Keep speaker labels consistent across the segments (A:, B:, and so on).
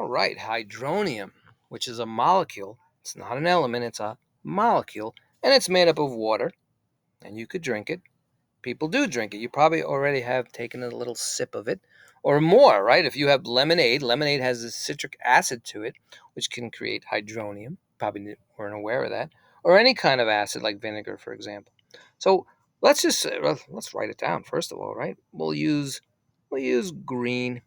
A: All right, hydronium, which is a molecule. It's not an element, it's a molecule, and it's made up of water, and you could drink it. People do drink it. You probably already have taken a little sip of it or more, right? If you have lemonade, lemonade has this citric acid to it, which can create hydronium. Probably weren't aware of that. Or any kind of acid like vinegar, for example. So let's write it down first of all, right? We'll use green,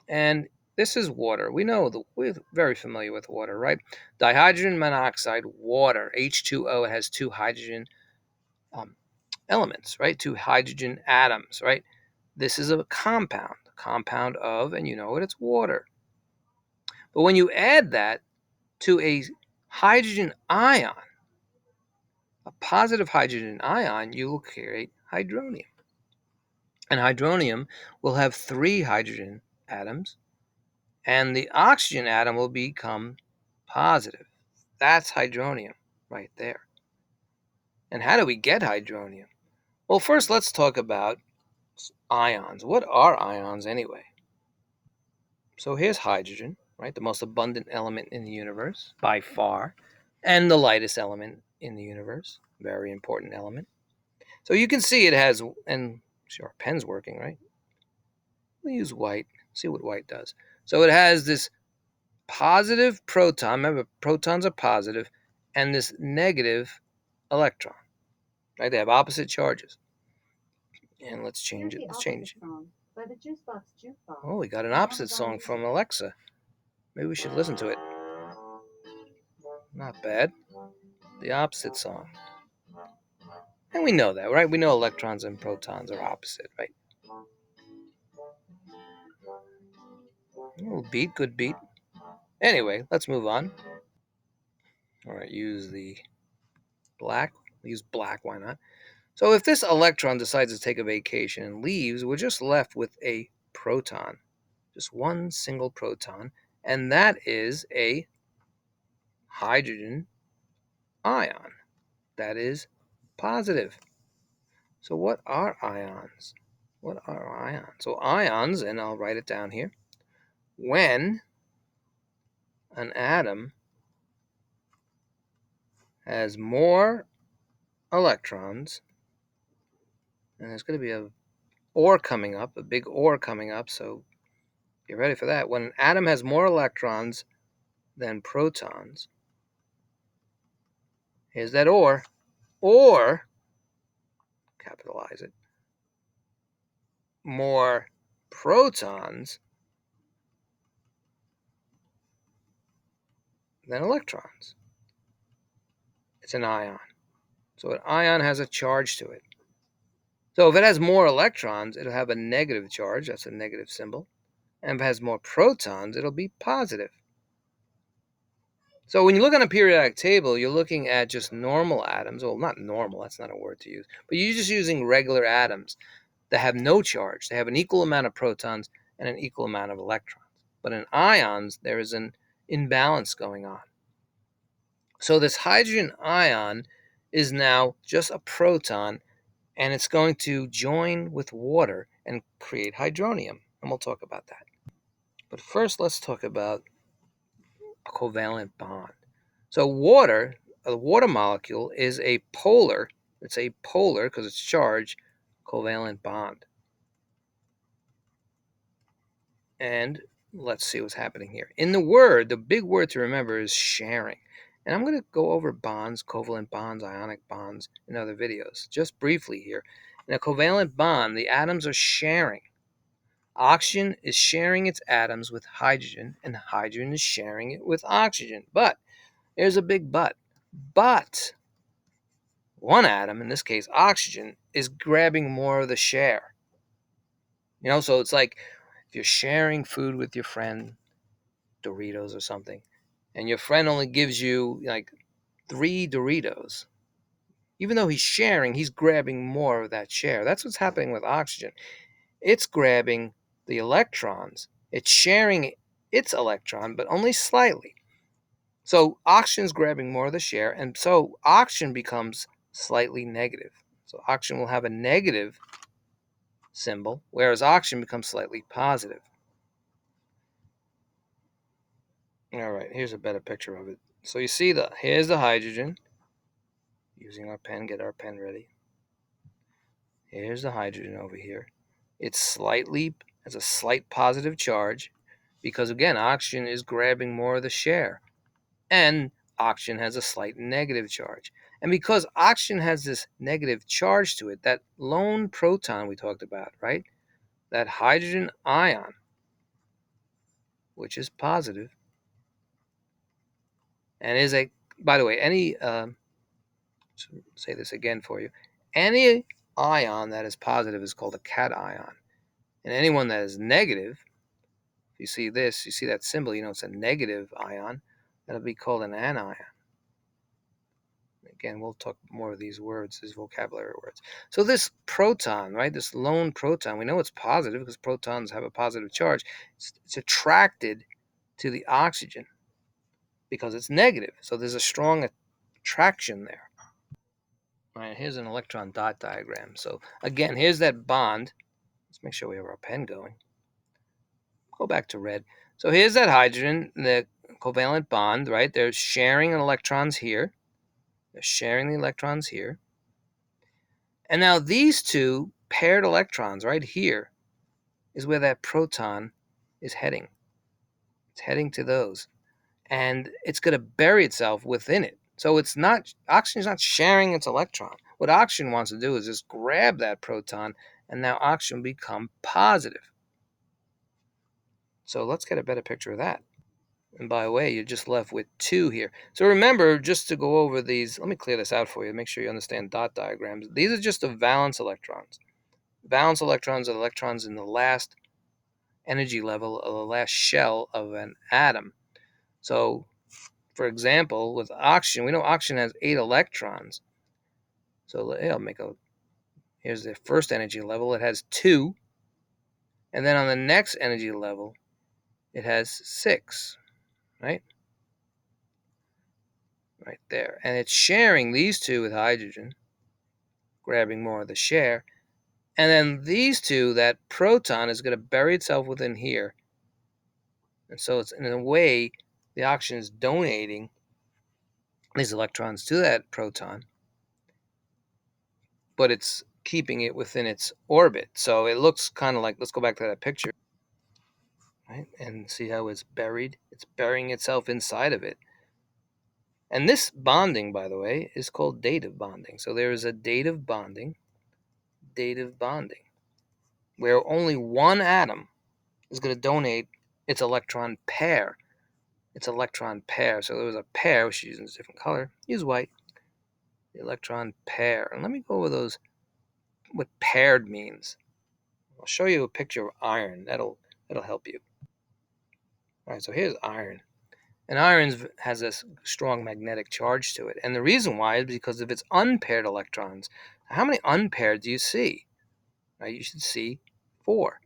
A: and this is water. We're very familiar with water, right? Dihydrogen monoxide, water, H2O. It has two hydrogen um, elements, right? Two hydrogen atoms, right? This is a compound of, and you know what? It's water. But when you add that to a hydrogen ion, a positive hydrogen ion, you will create hydronium. And hydronium will have three hydrogen atoms, and the oxygen atom will become positive. That's hydronium right there. And how do we get hydronium? Well, first let's talk about ions. What are ions anyway? So here's hydrogen, right? The most abundant element in the universe by far, and the lightest element in the universe. Very important element. So you can see it has, and sure, our pen's working, right? We'll use white, see what white does. So it has this positive proton, remember protons are positive, and this negative electron, right? They have opposite charges. And let's change it. Let's change it. Oh, we got an opposite song from Alexa. Maybe we should listen to it. Not bad. The opposite song. And we know that, right? We know electrons and protons are opposite, right? A little beat, good beat. Anyway, let's move on. All right, use the black. Use black, why not? So if this electron decides to take a vacation and leaves, we're just left with a proton. Just one single proton. And that is a hydrogen ion. That is positive. So what are ions? What are ions? So ions, and I'll write it down here. When an atom has more electrons, and there's going to be a or coming up, a big or coming up, so get ready for that. When an atom has more electrons than protons, here's that or capitalize it, more protons than electrons. It's an ion. So an ion has a charge to it. So if it has more electrons, it'll have a negative charge. That's a negative symbol. And if it has more protons, it'll be positive. So when you look on a periodic table, you're looking at just normal atoms. Well, not normal, that's not a word to use. But you're just using regular atoms that have no charge. They have an equal amount of protons and an equal amount of electrons. But in ions, there is an imbalance going on. So this hydrogen ion is now just a proton, and it's going to join with water and create hydronium. And we'll talk about that. But first, let's talk about a covalent bond. So water, a water molecule, is a polar. It's a polar because it's charged covalent bond. And let's see what's happening here. In the big word to remember is sharing. And I'm going to go over bonds, covalent bonds, ionic bonds in other videos, just briefly here. In a covalent bond, the atoms are sharing. Oxygen is sharing its atoms with hydrogen, and hydrogen is sharing it with oxygen. But there's a big but. But one atom, in this case oxygen, is grabbing more of the share. So it's like if you're sharing food with your friend, Doritos or something, and your friend only gives you like 3 Doritos. Even though he's sharing, he's grabbing more of that share. That's what's happening with oxygen. It's grabbing the electrons. It's sharing its electron, but only slightly. So oxygen's grabbing more of the share, and so oxygen becomes slightly negative. So oxygen will have a negative symbol, whereas oxygen becomes slightly positive. All right, here's a better picture of it. So you see here's the hydrogen. Using our pen, get our pen ready. Here's the hydrogen over here. It's has a slight positive charge because, again, oxygen is grabbing more of the share. And oxygen has a slight negative charge. And because oxygen has this negative charge to it, that lone proton we talked about, right? That hydrogen ion, which is positive, and is by the way, say this again for you, any ion that is positive is called a cation. And anyone that is negative, if you see this, you see that symbol, it's a negative ion, that'll be called an anion. Again, we'll talk more of these words, these vocabulary words. So this proton, right, this lone proton, we know it's positive because protons have a positive charge. It's attracted to the oxygen because it's negative. So there's a strong attraction there. All right, here's an electron dot diagram. So again, here's that bond. Let's make sure we have our pen going. Go back to red. So here's that hydrogen, the covalent bond, right? They're sharing electrons here. They're sharing the electrons here. And now these two paired electrons right here is where that proton is heading. It's heading to those. And it's going to bury itself within it. So oxygen's not sharing its electron. What oxygen wants to do is just grab that proton, and now oxygen become positive. So let's get a better picture of that. And by the way, you're just left with two here. So remember, just to go over these, let me clear this out for you, make sure you understand dot diagrams. These are just the valence electrons. Valence electrons are the electrons in the last energy level of the last shell of an atom. So, for example, with oxygen, we know oxygen has 8 electrons. So here's the first energy level. It has 2. And then on the next energy level, it has 6, right? Right there. And it's sharing these two with hydrogen, grabbing more of the share. And then these two, that proton is going to bury itself within here. And so it's, in a way, the oxygen is donating these electrons to that proton, but it's keeping it within its orbit. So it looks kind of like, let's go back to that picture, right? And see how it's buried? It's burying itself inside of it. And this bonding, by the way, is called dative bonding. So there is a dative bonding, where only one atom is going to donate its electron pair. So there was a pair, which is using a different color. Use white. The electron pair. And let me go over what paired means. I'll show you a picture of iron. That'll help you. All right, so here's iron. And iron has a strong magnetic charge to it. And the reason why is because of its unpaired electrons. How many unpaired do you see? Right, you should see 4.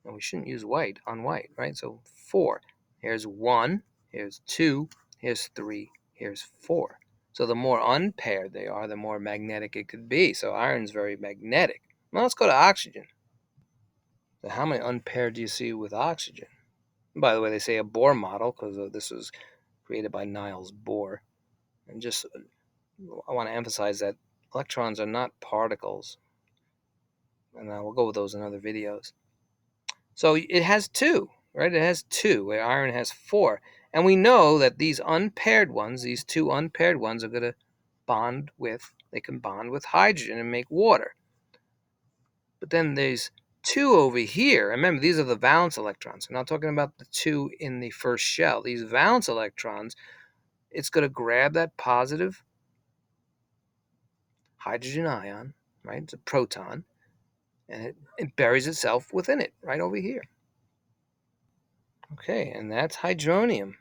A: And we shouldn't use white on white, right? So 4. Here's 1, here's 2, here's 3, here's 4. So the more unpaired they are, the more magnetic it could be. So iron's very magnetic. Now let's go to oxygen. So how many unpaired do you see with oxygen? And by the way, they say a Bohr model because this was created by Niels Bohr. And just I want to emphasize that electrons are not particles. And we'll go with those in other videos. So it has 2, right? It has 2, where iron has 4. And we know that these unpaired ones, these 2 unpaired ones, are going to they can bond with hydrogen and make water. But then there's 2 over here. Remember, these are the valence electrons. I'm not talking about the 2 in the first shell. These valence electrons, it's going to grab that positive hydrogen ion, right? It's a proton, and it buries itself within it, right over here. Okay, and that's hydronium.